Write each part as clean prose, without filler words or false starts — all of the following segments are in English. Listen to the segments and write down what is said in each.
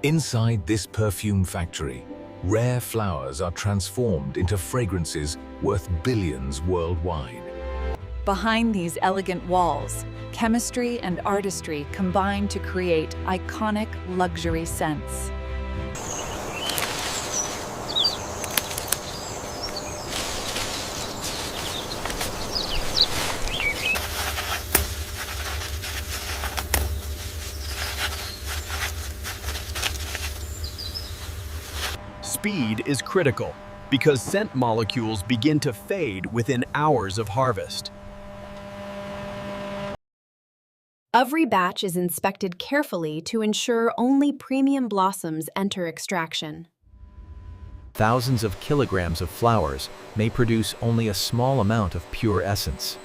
Inside this perfume factory, rare flowers are transformed into fragrances worth billions worldwide. Behind these elegant walls, chemistry and artistry combine to create iconic luxury scents. Speed is critical because scent molecules begin to fade within hours of harvest. Every batch is inspected carefully to ensure only premium blossoms enter extraction. Thousands of kilograms of flowers may produce only a small amount of pure essence.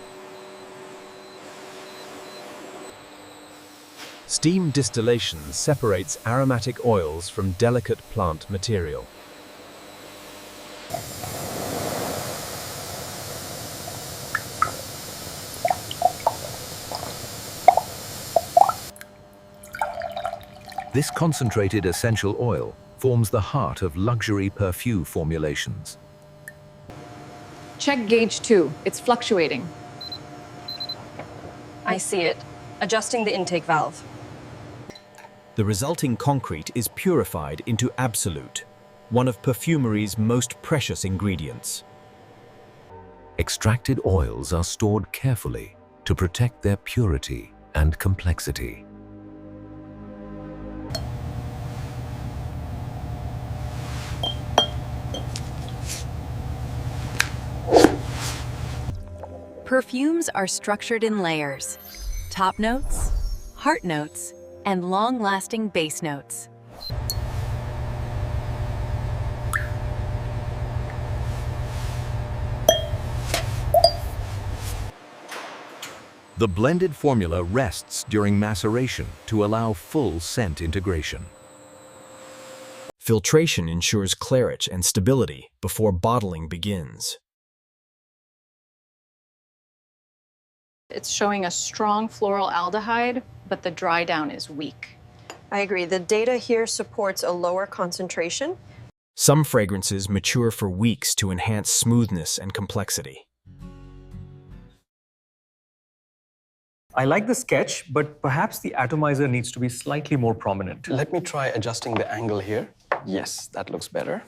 Steam distillation separates aromatic oils from delicate plant material. This concentrated essential oil forms the heart of luxury perfume formulations. Check gauge 2. It's fluctuating. I see it. Adjusting the intake valve. The resulting concrete is purified into absolute, one of perfumery's most precious ingredients. Extracted oils are stored carefully to protect their purity and complexity. Perfumes are structured in layers: top notes, heart notes, and long-lasting base notes. The blended formula rests during maceration to allow full scent integration. Filtration ensures clarity and stability before bottling begins. It's showing a strong floral aldehyde, but the dry down is weak. I agree. The data here supports a lower concentration. Some fragrances mature for weeks to enhance smoothness and complexity. I like the sketch, but perhaps the atomizer needs to be slightly more prominent. Let me try adjusting the angle here. Yes, that looks better.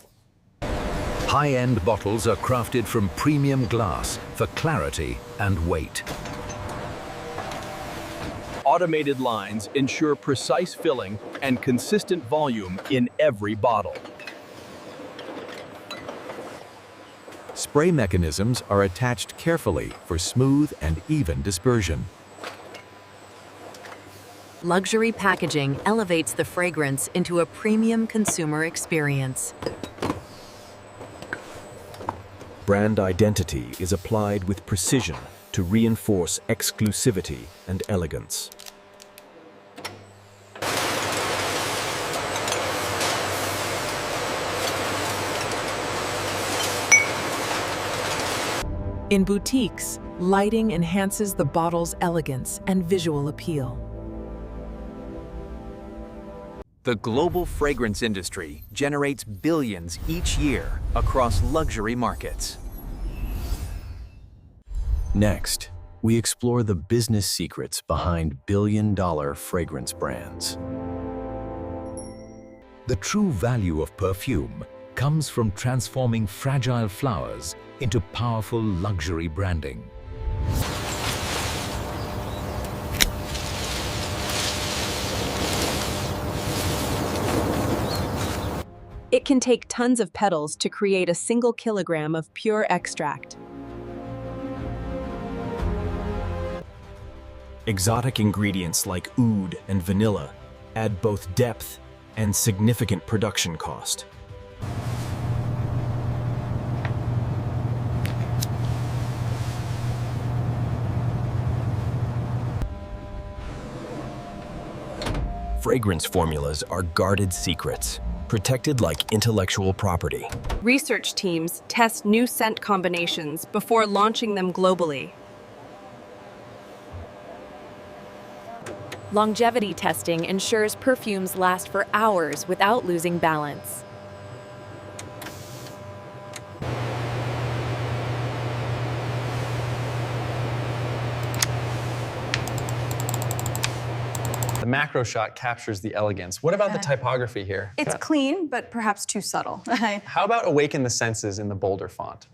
High-end bottles are crafted from premium glass for clarity and weight. Automated lines ensure precise filling and consistent volume in every bottle. Spray mechanisms are attached carefully for smooth and even dispersion. Luxury packaging elevates the fragrance into a premium consumer experience. Brand identity is applied with precision to reinforce exclusivity and elegance. In boutiques, lighting enhances the bottle's elegance and visual appeal. The global fragrance industry generates billions each year across luxury markets. Next, we explore the business secrets behind billion-dollar fragrance brands. The true value of perfume comes from transforming fragile flowers into powerful luxury branding. It can take tons of petals to create a single kilogram of pure extract. Exotic ingredients like oud and vanilla add both depth and significant production cost. Fragrance formulas are guarded secrets, protected like intellectual property. Research teams test new scent combinations before launching them globally. Longevity testing ensures perfumes last for hours without losing balance. The macro shot captures the elegance. What about the typography here? It's clean, but perhaps too subtle. How about awaken the senses in the bolder font?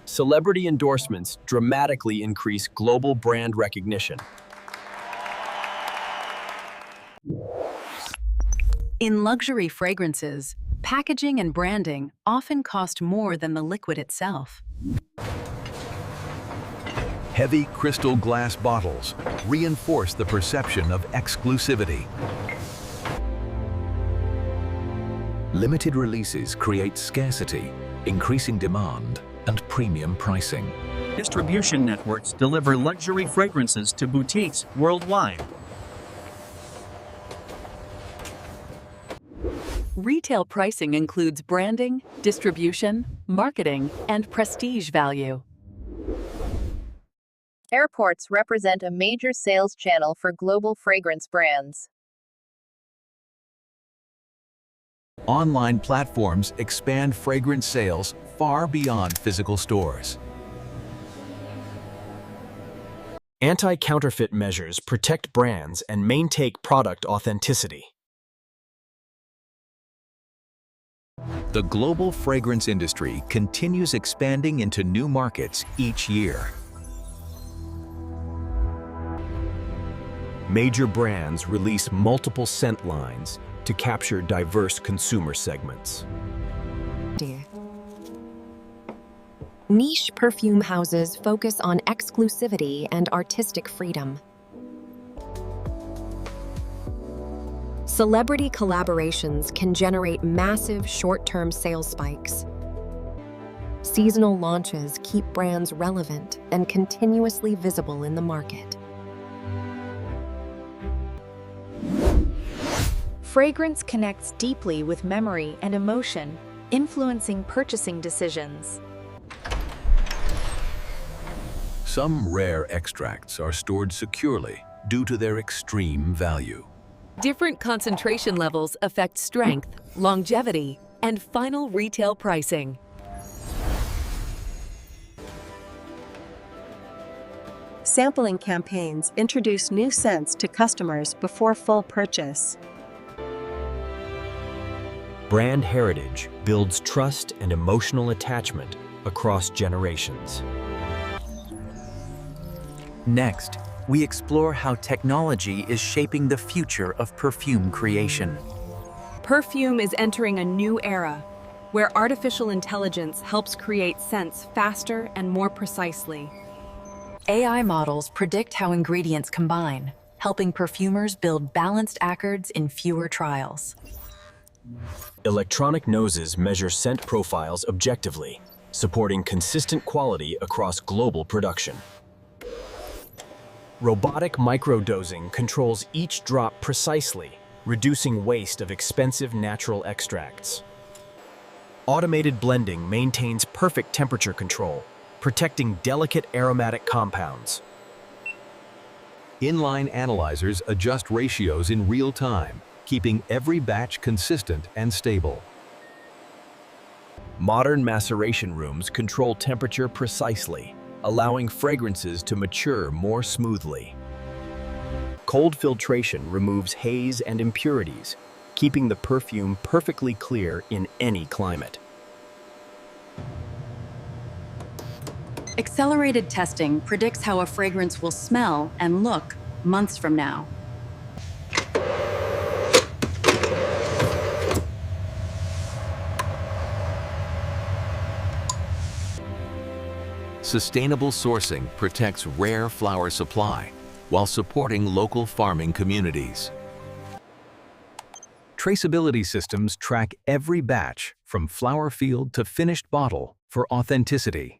Celebrity endorsements dramatically increase global brand recognition. In luxury fragrances, packaging and branding often cost more than the liquid itself. Heavy crystal glass bottles reinforce the perception of exclusivity. Limited releases create scarcity, increasing demand and premium pricing. Distribution networks deliver luxury fragrances to boutiques worldwide. Retail pricing includes branding, distribution, marketing, and prestige value. Airports represent a major sales channel for global fragrance brands. Online platforms expand fragrance sales far beyond physical stores. Anti-counterfeit measures protect brands and maintain product authenticity. The global fragrance industry continues expanding into new markets each year. Major brands release multiple scent lines to capture diverse consumer segments. Niche perfume houses focus on exclusivity and artistic freedom. Celebrity collaborations can generate massive short-term sales spikes. Seasonal launches keep brands relevant and continuously visible in the market. Fragrance connects deeply with memory and emotion, influencing purchasing decisions. Some rare extracts are stored securely due to their extreme value. Different concentration levels affect strength, longevity, and final retail pricing. Sampling campaigns introduce new scents to customers before full purchase. Brand heritage builds trust and emotional attachment across generations. Next, we explore how technology is shaping the future of perfume creation. Perfume is entering a new era, where artificial intelligence helps create scents faster and more precisely. AI models predict how ingredients combine, helping perfumers build balanced accords in fewer trials. Electronic noses measure scent profiles objectively, supporting consistent quality across global production. Robotic microdosing controls each drop precisely, reducing waste of expensive natural extracts. Automated blending maintains perfect temperature control, protecting delicate aromatic compounds. Inline analyzers adjust ratios in real time, keeping every batch consistent and stable. Modern maceration rooms control temperature precisely, allowing fragrances to mature more smoothly. Cold filtration removes haze and impurities, keeping the perfume perfectly clear in any climate. Accelerated testing predicts how a fragrance will smell and look months from now. Sustainable sourcing protects rare flower supply while supporting local farming communities. Traceability systems track every batch from flower field to finished bottle for authenticity.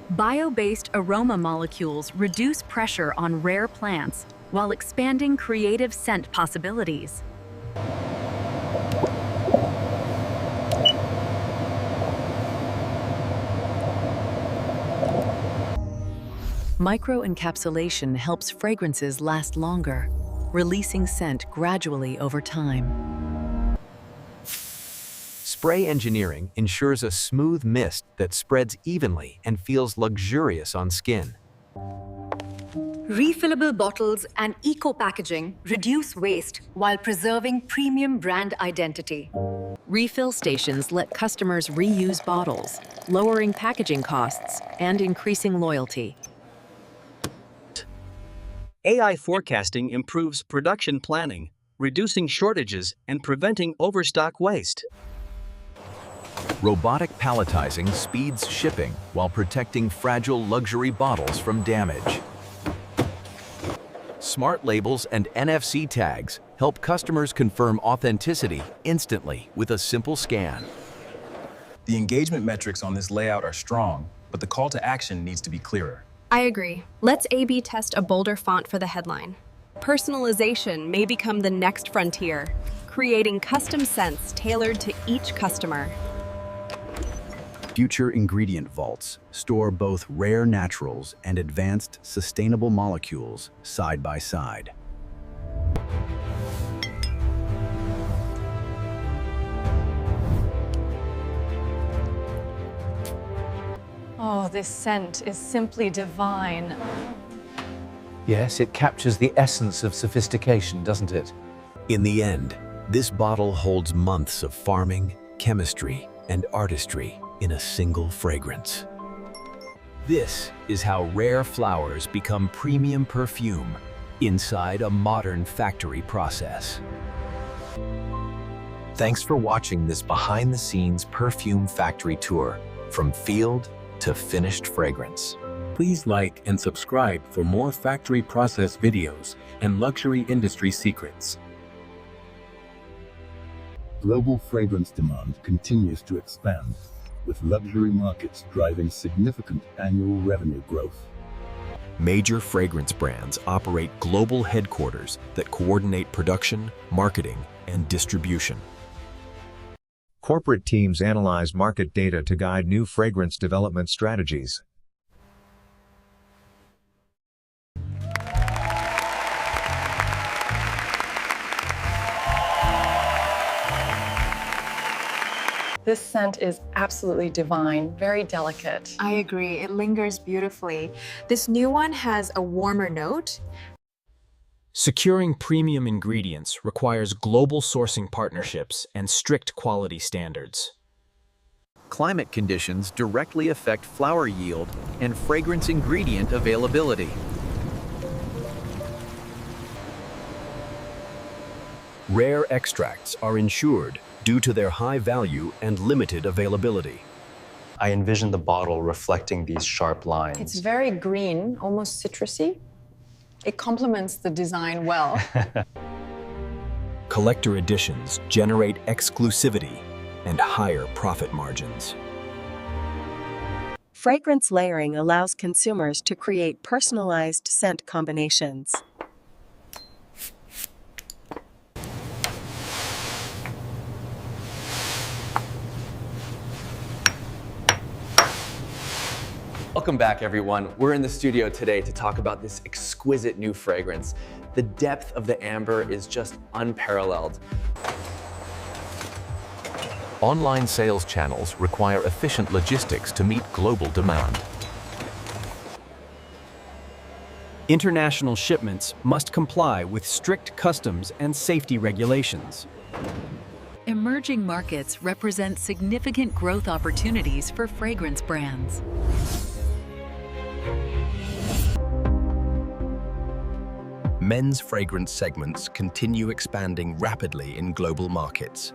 Bio-based aroma molecules reduce pressure on rare plants while expanding creative scent possibilities. Microencapsulation helps fragrances last longer, releasing scent gradually over time. Spray engineering ensures a smooth mist that spreads evenly and feels luxurious on skin. Refillable bottles and eco-packaging reduce waste while preserving premium brand identity. Refill stations let customers reuse bottles, lowering packaging costs and increasing loyalty. AI forecasting improves production planning, reducing shortages and preventing overstock waste. Robotic palletizing speeds shipping while protecting fragile luxury bottles from damage. Smart labels and NFC tags help customers confirm authenticity instantly with a simple scan. The engagement metrics on this layout are strong, but the call to action needs to be clearer. I agree. Let's A/B test a bolder font for the headline. Personalization may become the next frontier, creating custom scents tailored to each customer. Future ingredient vaults store both rare naturals and advanced sustainable molecules side by side. Oh, this scent is simply divine. Yes, it captures the essence of sophistication, doesn't it? In the end, this bottle holds months of farming, chemistry, and artistry in a single fragrance. This is how rare flowers become premium perfume inside a modern factory process. Thanks for watching this behind-the-scenes perfume factory tour from field to finished fragrance. Please like and subscribe for more factory process videos and luxury industry secrets. Global fragrance demand continues to expand, with luxury markets driving significant annual revenue growth. Major fragrance brands operate global headquarters that coordinate production, marketing, and distribution. Corporate teams analyze market data to guide new fragrance development strategies. This scent is absolutely divine, very delicate. I agree, it lingers beautifully. This new one has a warmer note. Securing premium ingredients requires global sourcing partnerships and strict quality standards. Climate conditions directly affect flower yield and fragrance ingredient availability. Rare extracts are insured due to their high value and limited availability. I envision the bottle reflecting these sharp lines. It's very green, almost citrusy. It complements the design well. Collector editions generate exclusivity and higher profit margins. Fragrance layering allows consumers to create personalized scent combinations. Welcome back, everyone. We're in the studio today to talk about this exquisite new fragrance. The depth of the amber is just unparalleled. Online sales channels require efficient logistics to meet global demand. International shipments must comply with strict customs and safety regulations. Emerging markets represent significant growth opportunities for fragrance brands. Men's fragrance segments continue expanding rapidly in global markets.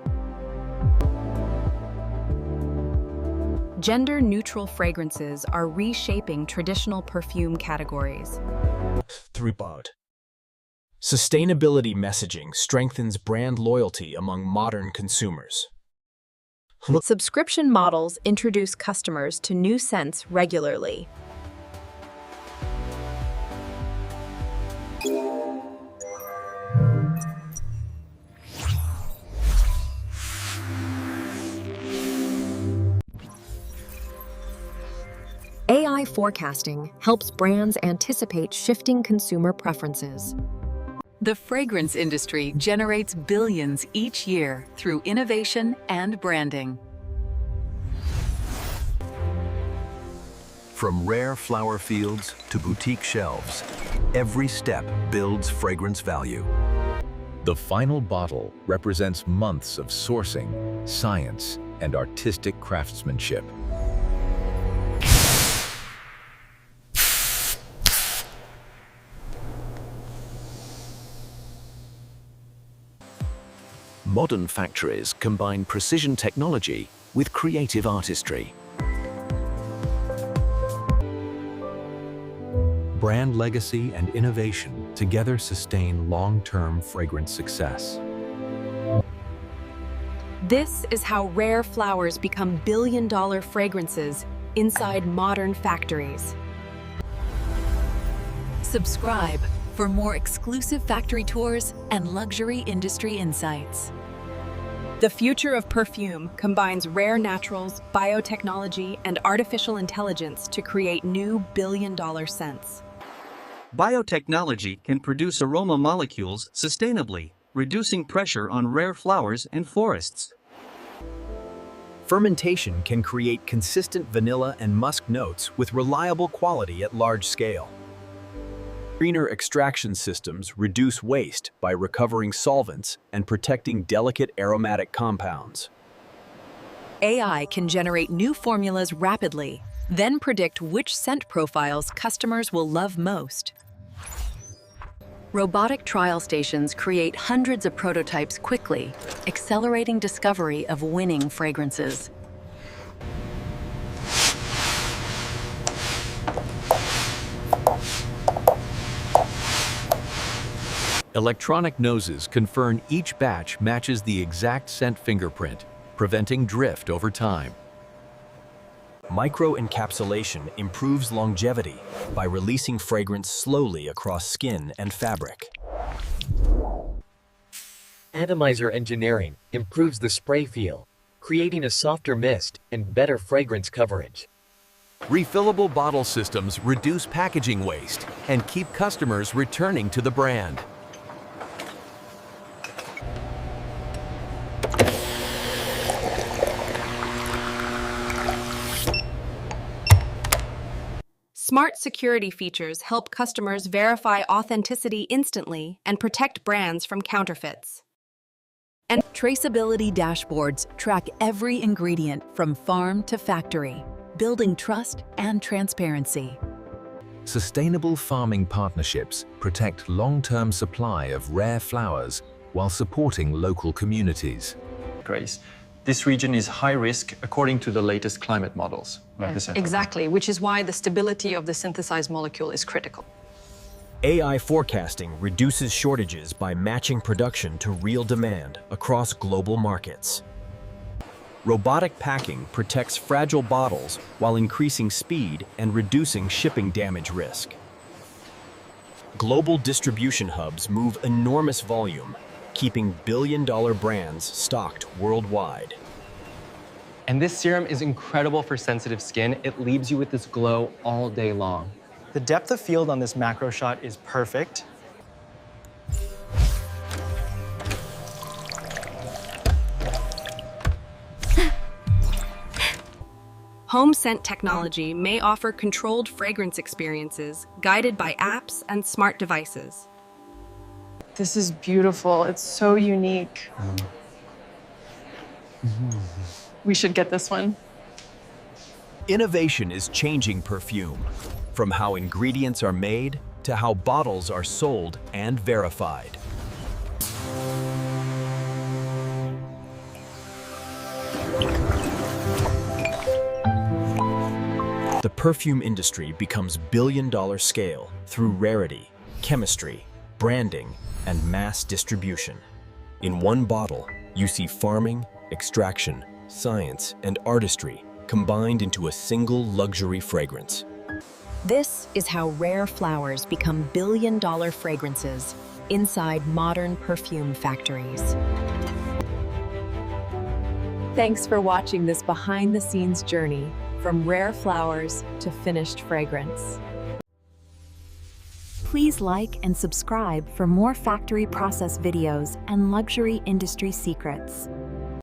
Gender-neutral fragrances are reshaping traditional perfume categories. Throughput. Sustainability messaging strengthens brand loyalty among modern consumers. Subscription models introduce customers to new scents regularly. AI forecasting helps brands anticipate shifting consumer preferences. The fragrance industry generates billions each year through innovation and branding. From rare flower fields to boutique shelves, every step builds fragrance value. The final bottle represents months of sourcing, science, and artistic craftsmanship. Modern factories combine precision technology with creative artistry. Brand legacy and innovation together sustain long-term fragrance success. This is how rare flowers become billion-dollar fragrances inside modern factories. Subscribe for more exclusive factory tours and luxury industry insights. The future of perfume combines rare naturals, biotechnology, and artificial intelligence to create new billion-dollar scents. Biotechnology can produce aroma molecules sustainably, reducing pressure on rare flowers and forests. Fermentation can create consistent vanilla and musk notes with reliable quality at large scale. Greener extraction systems reduce waste by recovering solvents and protecting delicate aromatic compounds. AI can generate new formulas rapidly, then predict which scent profiles customers will love most. Robotic trial stations create hundreds of prototypes quickly, accelerating discovery of winning fragrances. Electronic noses confirm each batch matches the exact scent fingerprint, preventing drift over time. Microencapsulation improves longevity by releasing fragrance slowly across skin and fabric. Atomizer engineering improves the spray feel, creating a softer mist and better fragrance coverage. Refillable bottle systems reduce packaging waste and keep customers returning to the brand. Smart security features help customers verify authenticity instantly and protect brands from counterfeits. And traceability dashboards track every ingredient from farm to factory, building trust and transparency. Sustainable farming partnerships protect long-term supply of rare flowers while supporting local communities. Grace, this region is high risk according to the latest climate models. Exactly, which is why the stability of the synthesized molecule is critical. AI forecasting reduces shortages by matching production to real demand across global markets. Robotic packing protects fragile bottles while increasing speed and reducing shipping damage risk. Global distribution hubs move enormous volume, keeping billion-dollar brands stocked worldwide. And this serum is incredible for sensitive skin. It leaves you with this glow all day long. The depth of field on this macro shot is perfect. Home scent technology may offer controlled fragrance experiences guided by apps and smart devices. This is beautiful. It's so unique. We should get this one. Innovation is changing perfume, from how ingredients are made to how bottles are sold and verified. The perfume industry becomes billion-dollar scale through rarity, chemistry, branding, and mass distribution. In one bottle, you see farming, extraction, science, and artistry combined into a single luxury fragrance. This is how rare flowers become billion-dollar fragrances inside modern perfume factories. Thanks for watching this behind-the-scenes journey from rare flowers to finished fragrance. Please like and subscribe for more factory process videos and luxury industry secrets.